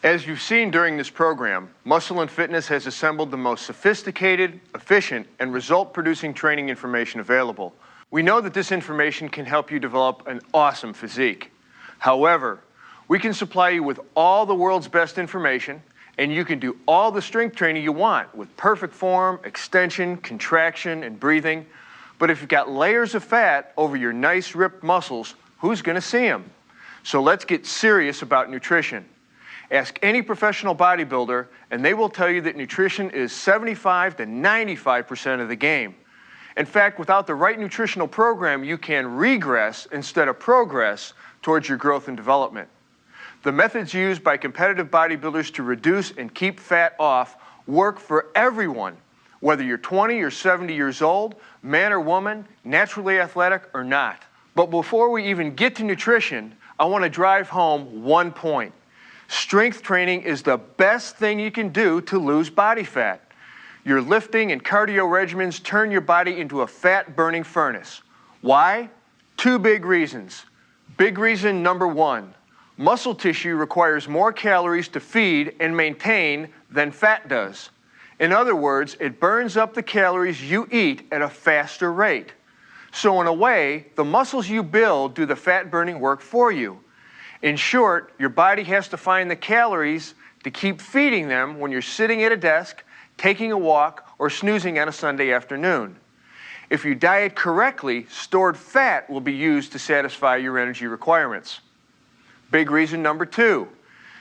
As you've seen during this program, Muscle and Fitness has assembled the most sophisticated, efficient, and result-producing training information available. We know that this information can help you develop an awesome physique. However, we can supply you with all the world's best information, and you can do all the strength training you want with perfect form, extension, contraction, and breathing. But if you've got layers of fat over your nice ripped muscles, who's going to see them? So let's get serious about nutrition. Ask any professional bodybuilder, and they will tell you that nutrition is 75 to 95% of the game. In fact, without the right nutritional program, you can regress instead of progress towards your growth and development. The methods used by competitive bodybuilders to reduce and keep fat off work for everyone, whether you're 20 or 70 years old, man or woman, naturally athletic or not. But before we even get to nutrition, I want to drive home one point. Strength training is the best thing you can do to lose body fat. Your lifting and cardio regimens turn your body into a fat-burning furnace. Why? Two big reasons. Big reason number one, muscle tissue requires more calories to feed and maintain than fat does. In other words, it burns up the calories you eat at a faster rate. So in a way, the muscles you build do the fat-burning work for you. In short, your body has to find the calories to keep feeding them when you're sitting at a desk, taking a walk, or snoozing on a Sunday afternoon. If you diet correctly, stored fat will be used to satisfy your energy requirements. Big reason number two,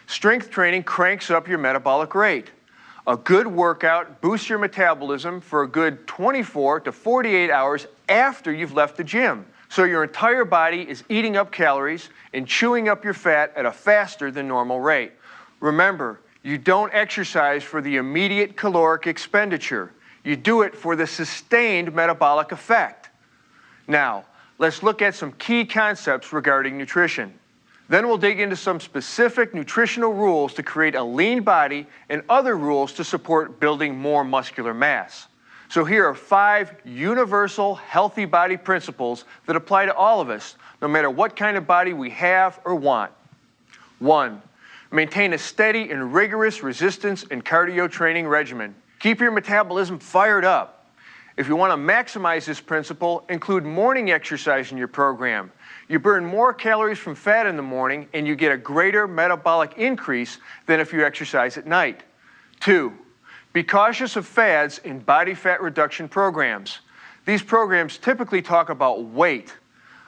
strength training cranks up your metabolic rate. A good workout boosts your metabolism for a good 24 to 48 hours after you've left the gym. So your entire body is eating up calories and chewing up your fat at a faster than normal rate. Remember, you don't exercise for the immediate caloric expenditure. You do it for the sustained metabolic effect. Now, let's look at some key concepts regarding nutrition. Then we'll dig into some specific nutritional rules to create a lean body and other rules to support building more muscular mass. So here are 5 universal healthy body principles that apply to all of us, no matter what kind of body we have or want. 1. Maintain a steady and rigorous resistance and cardio training regimen. Keep your metabolism fired up. If you want to maximize this principle, include morning exercise in your program. You burn more calories from fat in the morning and you get a greater metabolic increase than if you exercise at night. 2. Be cautious of fads in body fat reduction programs. These programs typically talk about weight.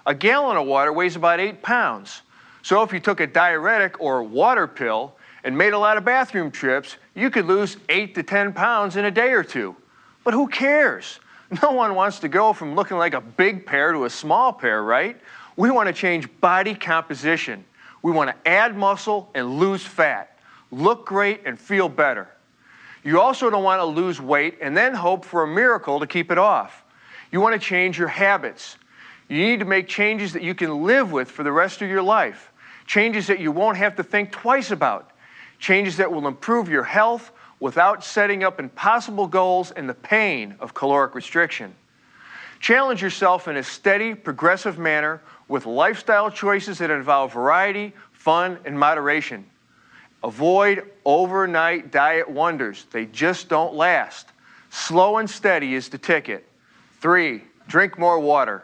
A gallon of water weighs about 8 pounds. So if you took a diuretic or water pill and made a lot of bathroom trips, you could lose 8 to 10 pounds in a day or two. But who cares? No one wants to go from looking like a big pear to a small pear, right? We want to change body composition. We want to add muscle and lose fat, look great and feel better. You also don't want to lose weight and then hope for a miracle to keep it off. You want to change your habits. You need to make changes that you can live with for the rest of your life. Changes that you won't have to think twice about. Changes that will improve your health without setting up impossible goals and the pain of caloric restriction. Challenge yourself in a steady, progressive manner with lifestyle choices that involve variety, fun, and moderation. Avoid overnight diet wonders. They just don't last. Slow and steady is the ticket. 3, drink more water.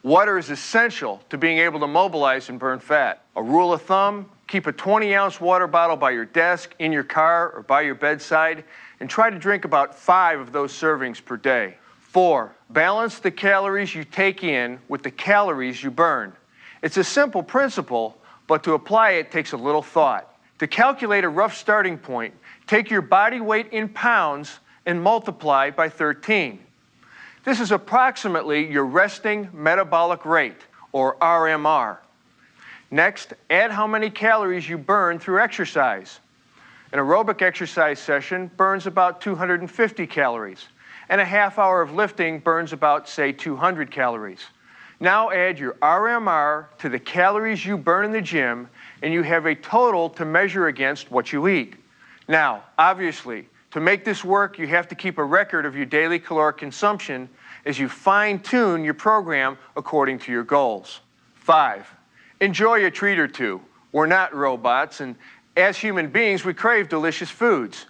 Water is essential to being able to mobilize and burn fat. A rule of thumb, keep a 20-ounce water bottle by your desk, in your car, or by your bedside, and try to drink about 5 of those servings per day. 4, balance the calories you take in with the calories you burn. It's a simple principle, but to apply it takes a little thought. To calculate a rough starting point, take your body weight in pounds and multiply by 13. This is approximately your resting metabolic rate, or RMR. Next, add how many calories you burn through exercise. An aerobic exercise session burns about 250 calories, and a half hour of lifting burns about, say, 200 calories. Now add your RMR to the calories you burn in the gym, and you have a total to measure against what you eat. Now, obviously, to make this work, you have to keep a record of your daily caloric consumption as you fine-tune your program according to your goals. 5, enjoy a treat or two. We're not robots, and As human beings, we crave delicious foods.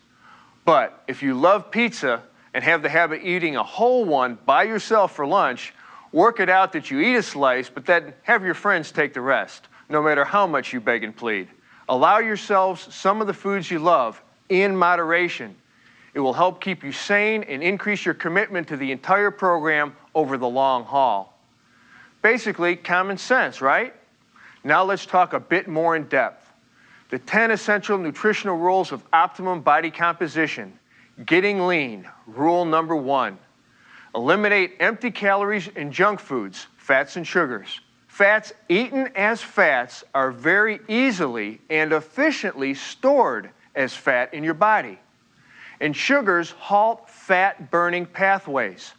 But if you love pizza and have the habit of eating a whole one by yourself for lunch, work it out that you eat a slice, but then have your friends take the rest, no matter how much you beg and plead. Allow yourselves some of the foods you love in moderation. It will help keep you sane and increase your commitment to the entire program over the long haul. Basically, common sense, right? Now let's talk a bit more in depth. The 10 essential nutritional rules of optimum body composition. Getting lean, rule number 1. Eliminate empty calories and junk foods, fats and sugars. Fats eaten as fats are very easily and efficiently stored as fat in your body. And sugars halt fat burning pathways.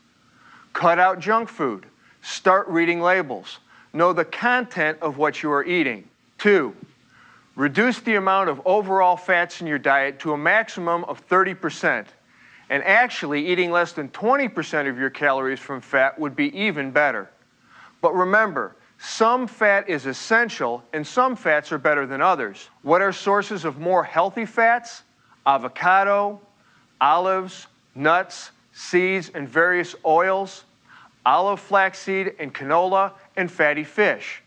Cut out junk food. Start reading labels. Know the content of what you are eating. 2. Reduce the amount of overall fats in your diet to a maximum of 30%. And actually, eating less than 20% of your calories from fat would be even better. But remember, some fat is essential and some fats are better than others. What are sources of more healthy fats? Avocado, olives, nuts, seeds, and various oils, olive flaxseed and canola, and fatty fish.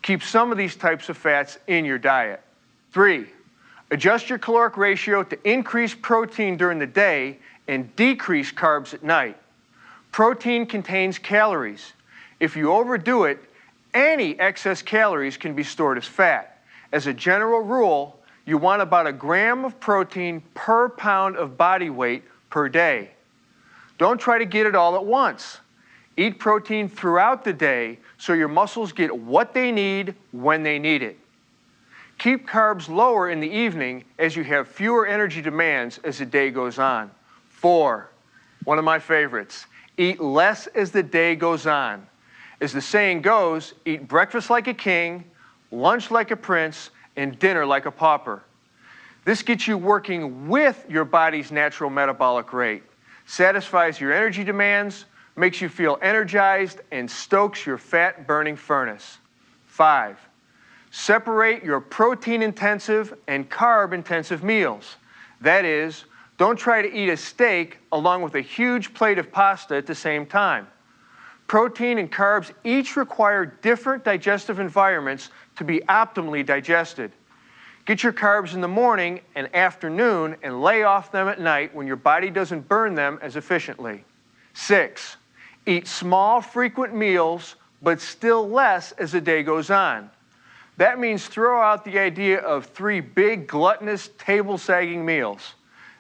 Keep some of these types of fats in your diet. 3. Adjust your caloric ratio to increase protein during the day and decrease carbs at night. Protein contains calories. If you overdo it, any excess calories can be stored as fat. As a general rule, you want about a gram of protein per pound of body weight per day. Don't try to get it all at once. Eat protein throughout the day so your muscles get what they need when they need it. Keep carbs lower in the evening as you have fewer energy demands as the day goes on. 4. One of my favorites. Eat less as the day goes on. As the saying goes, eat breakfast like a king, lunch like a prince, and dinner like a pauper. This gets you working with your body's natural metabolic rate, satisfies your energy demands, makes you feel energized, and stokes your fat-burning furnace. 5. Separate your protein-intensive and carb-intensive meals. That is, don't try to eat a steak along with a huge plate of pasta at the same time. Protein and carbs each require different digestive environments to be optimally digested. Get your carbs in the morning and afternoon and lay off them at night when your body doesn't burn them as efficiently. 6. Eat small, frequent meals, but still less as the day goes on. That means throw out the idea of 3 big, gluttonous, table-sagging meals.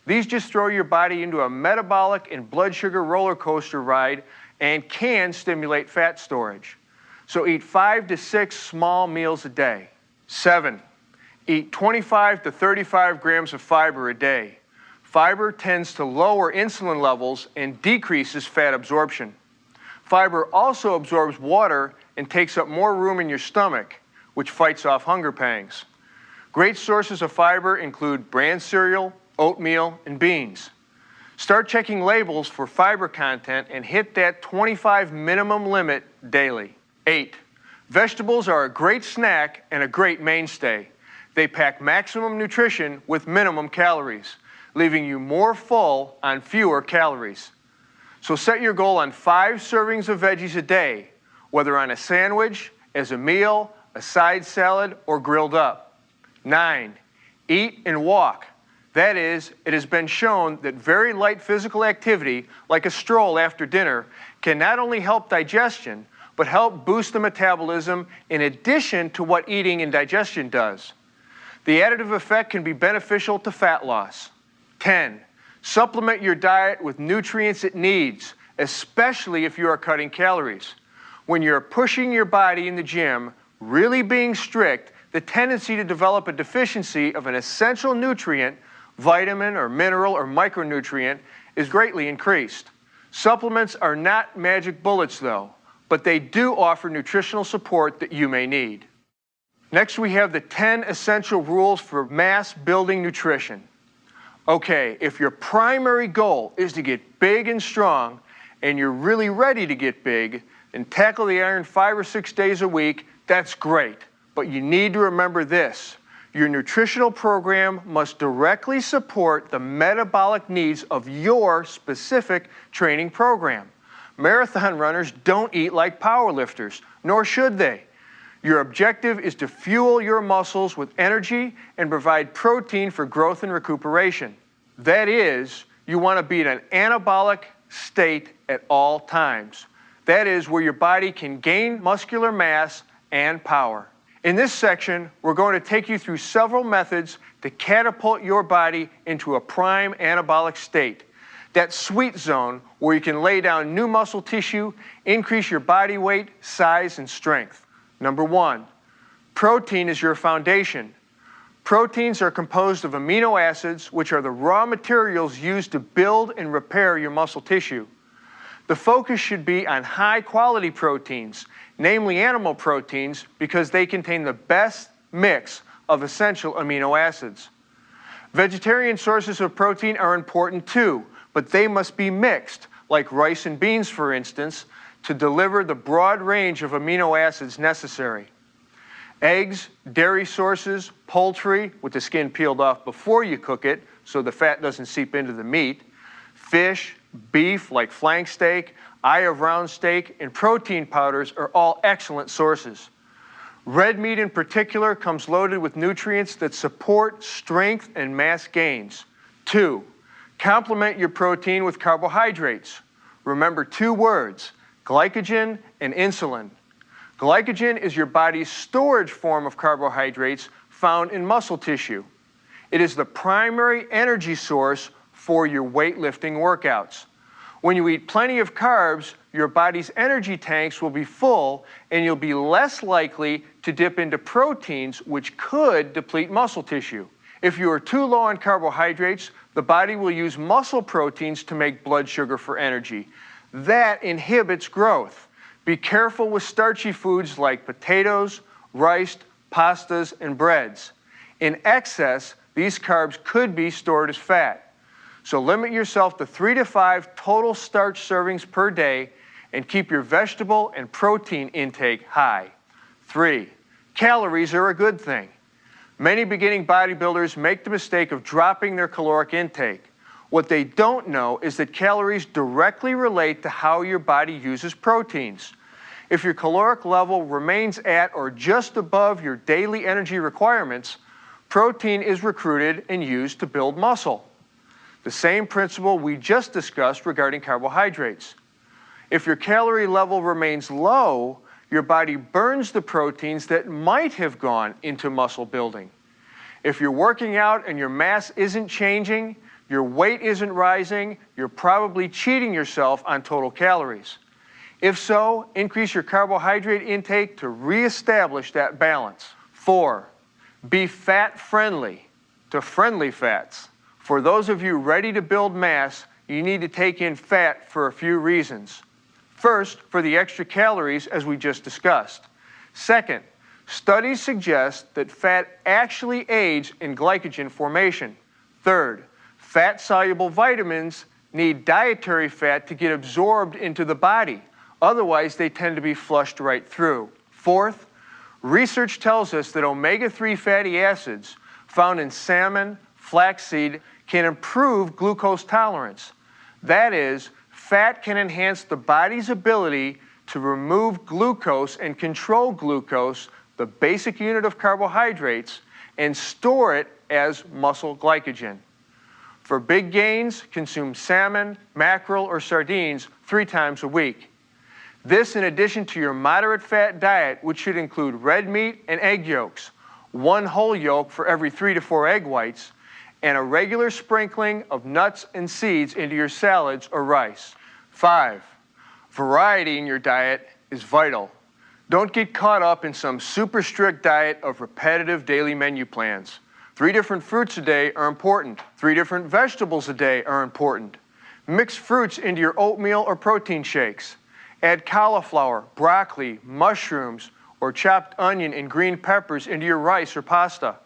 These just throw your body into a metabolic and blood sugar roller coaster ride and can stimulate fat storage. So eat 5 to 6 small meals a day. 7. Eat 25 to 35 grams of fiber a day. Fiber tends to lower insulin levels and decreases fat absorption. Fiber also absorbs water and takes up more room in your stomach, which fights off hunger pangs. Great sources of fiber include bran cereal, oatmeal, and beans. Start checking labels for fiber content and hit that 25 minimum limit daily. 8. Vegetables are a great snack and a great mainstay. They pack maximum nutrition with minimum calories, leaving you more full on fewer calories. So set your goal on 5 servings of veggies a day, whether on a sandwich, as a meal, a side salad, or grilled up. 9. Eat and walk. That is, it has been shown that very light physical activity, like a stroll after dinner, can not only help digestion, but help boost the metabolism in addition to what eating and digestion does. The additive effect can be beneficial to fat loss. 10. Supplement your diet with nutrients it needs, especially if you are cutting calories. When you're pushing your body in the gym, really being strict, the tendency to develop a deficiency of an essential nutrient, vitamin or mineral or micronutrient, is greatly increased. Supplements are not magic bullets though, but they do offer nutritional support that you may need. Next we have the 10 essential rules for mass building nutrition. Okay, if your primary goal is to get big and strong, and you're really ready to get big, then tackle the iron 5 or 6 days a week. That's great. But you need to remember this. Your nutritional program must directly support the metabolic needs of your specific training program. Marathon runners don't eat like powerlifters, nor should they. Your objective is to fuel your muscles with energy and provide protein for growth and recuperation. That is, you want to be in an anabolic state at all times. That is where your body can gain muscular mass and power. In this section, we're going to take you through several methods to catapult your body into a prime anabolic state. That sweet zone where you can lay down new muscle tissue, increase your body weight, size, and strength. Number 1, protein is your foundation. Proteins are composed of amino acids, which are the raw materials used to build and repair your muscle tissue. The focus should be on high-quality proteins, namely animal proteins, because they contain the best mix of essential amino acids. Vegetarian sources of protein are important too, but they must be mixed, like rice and beans, for instance, to deliver the broad range of amino acids necessary. Eggs, dairy sources, poultry, with the skin peeled off before you cook it so the fat doesn't seep into the meat, fish, beef like flank steak, eye of round steak, and protein powders are all excellent sources. Red meat in particular comes loaded with nutrients that support strength and mass gains. 2, complement your protein with carbohydrates. Remember 2 words, glycogen and insulin. Glycogen is your body's storage form of carbohydrates found in muscle tissue. It is the primary energy source for your weightlifting workouts. When you eat plenty of carbs, your body's energy tanks will be full and you'll be less likely to dip into proteins, which could deplete muscle tissue. If you are too low on carbohydrates, the body will use muscle proteins to make blood sugar for energy. That inhibits growth. Be careful with starchy foods like potatoes, rice, pastas, and breads. In excess, these carbs could be stored as fat. So limit yourself to 3 to 5 total starch servings per day and keep your vegetable and protein intake high. 3, calories are a good thing. Many beginning bodybuilders make the mistake of dropping their caloric intake. What they don't know is that calories directly relate to how your body uses proteins. If your caloric level remains at or just above your daily energy requirements, protein is recruited and used to build muscle. The same principle we just discussed regarding carbohydrates. If your calorie level remains low, your body burns the proteins that might have gone into muscle building. If you're working out and your mass isn't changing, your weight isn't rising, you're probably cheating yourself on total calories. If so, increase your carbohydrate intake to reestablish that balance. 4, be fat-friendly to friendly fats. For those of you ready to build mass, you need to take in fat for a few reasons. First, for the extra calories, as we just discussed. Second, studies suggest that fat actually aids in glycogen formation. Third, fat-soluble vitamins need dietary fat to get absorbed into the body. Otherwise, they tend to be flushed right through. Fourth, research tells us that omega-3 fatty acids found in salmon, flaxseed, can improve glucose tolerance. That is, fat can enhance the body's ability to remove glucose and control glucose, the basic unit of carbohydrates, and store it as muscle glycogen. For big gains, consume salmon, mackerel, or sardines 3 times a week. This in addition to your moderate fat diet, which should include red meat and egg yolks, 1 whole yolk for every 3 to 4 egg whites, and a regular sprinkling of nuts and seeds into your salads or rice. 5, variety in your diet is vital. Don't get caught up in some super strict diet of repetitive daily menu plans. 3 different fruits a day are important. 3 different vegetables a day are important. Mix fruits into your oatmeal or protein shakes. Add cauliflower, broccoli, mushrooms, or chopped onion and green peppers into your rice or pasta.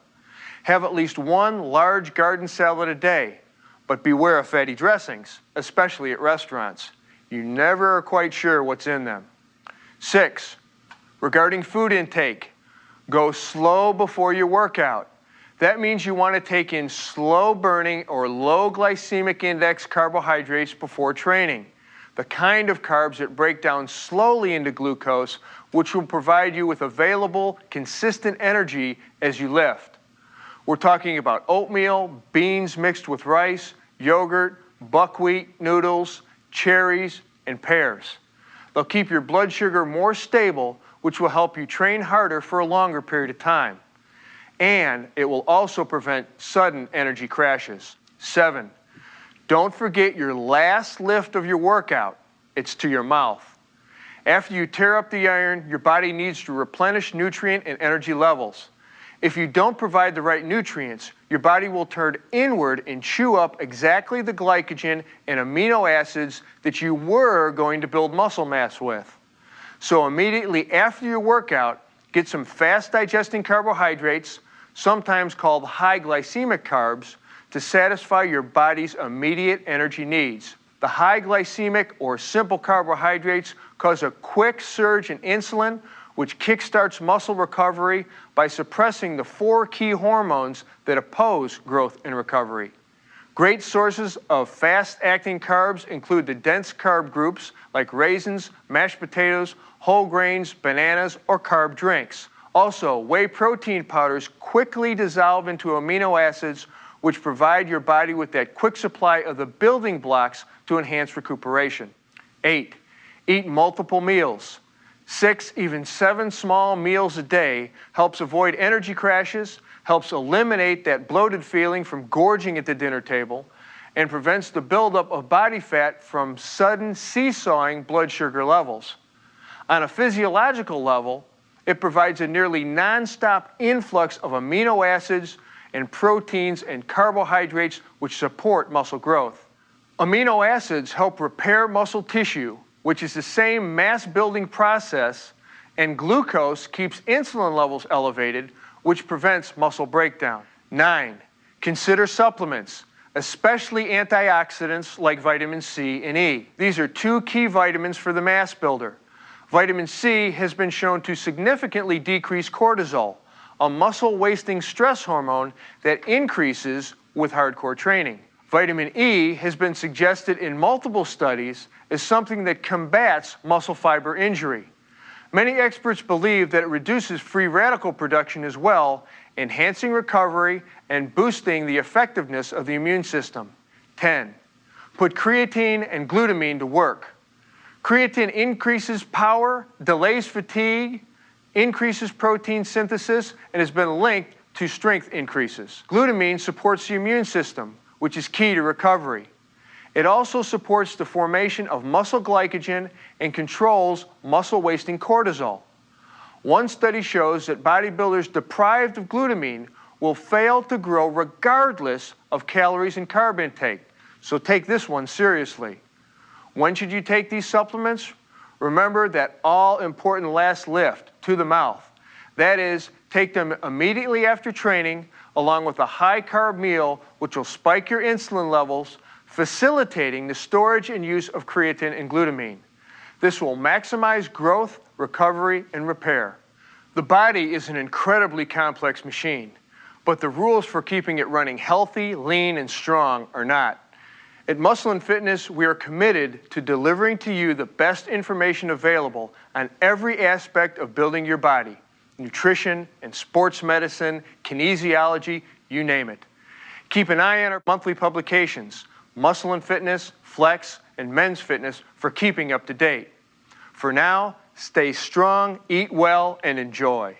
Have at least 1 large garden salad a day, but beware of fatty dressings, especially at restaurants. You never are quite sure what's in them. 6, regarding food intake, go slow before your workout. That means you want to take in slow-burning or low glycemic index carbohydrates before training, the kind of carbs that break down slowly into glucose, which will provide you with available, consistent energy as you lift. We're talking about oatmeal, beans mixed with rice, yogurt, buckwheat, noodles, cherries, and pears. They'll keep your blood sugar more stable, which will help you train harder for a longer period of time. And it will also prevent sudden energy crashes. 7, don't forget your last lift of your workout. It's to your mouth. After you tear up the iron, your body needs to replenish nutrient and energy levels. If you don't provide the right nutrients, your body will turn inward and chew up exactly the glycogen and amino acids that you were going to build muscle mass with. So immediately after your workout, get some fast digesting carbohydrates, sometimes called high glycemic carbs, to satisfy your body's immediate energy needs. The high glycemic or simple carbohydrates cause a quick surge in insulin, which kickstarts muscle recovery by suppressing the 4 key hormones that oppose growth and recovery. Great sources of fast-acting carbs include the dense carb groups like raisins, mashed potatoes, whole grains, bananas, or carb drinks. Also, whey protein powders quickly dissolve into amino acids, which provide your body with that quick supply of the building blocks to enhance recuperation. 8, eat multiple meals. 6, even 7 small meals a day helps avoid energy crashes, helps eliminate that bloated feeling from gorging at the dinner table, and prevents the buildup of body fat from sudden seesawing blood sugar levels. On a physiological level, it provides a nearly nonstop influx of amino acids and proteins and carbohydrates which support muscle growth. Amino acids help repair muscle tissue, which is the same mass-building process, and glucose keeps insulin levels elevated, which prevents muscle breakdown. 9, consider supplements, especially antioxidants like vitamin C and E. These are 2 key vitamins for the mass builder. Vitamin C has been shown to significantly decrease cortisol, a muscle-wasting stress hormone that increases with hardcore training. Vitamin E has been suggested in multiple studies as something that combats muscle fiber injury. Many experts believe that it reduces free radical production as well, enhancing recovery and boosting the effectiveness of the immune system. 10, put creatine and glutamine to work. Creatine increases power, delays fatigue, increases protein synthesis, and has been linked to strength increases. Glutamine supports the immune system, which is key to recovery. It also supports the formation of muscle glycogen and controls muscle-wasting cortisol. One study shows that bodybuilders deprived of glutamine will fail to grow regardless of calories and carb intake. So take this one seriously. When should you take these supplements? Remember that all-important last lift, to the mouth. That is, take them immediately after training, along with a high-carb meal, which will spike your insulin levels, facilitating the storage and use of creatine and glutamine. This will maximize growth, recovery, and repair. The body is an incredibly complex machine, but the rules for keeping it running healthy, lean, and strong are not. At Muscle and Fitness, we are committed to delivering to you the best information available on every aspect of building your body: nutrition and sports medicine, kinesiology, you name it. Keep an eye on our monthly publications, Muscle and Fitness, Flex, and Men's Fitness, for keeping up to date. For now, stay strong, eat well, and enjoy.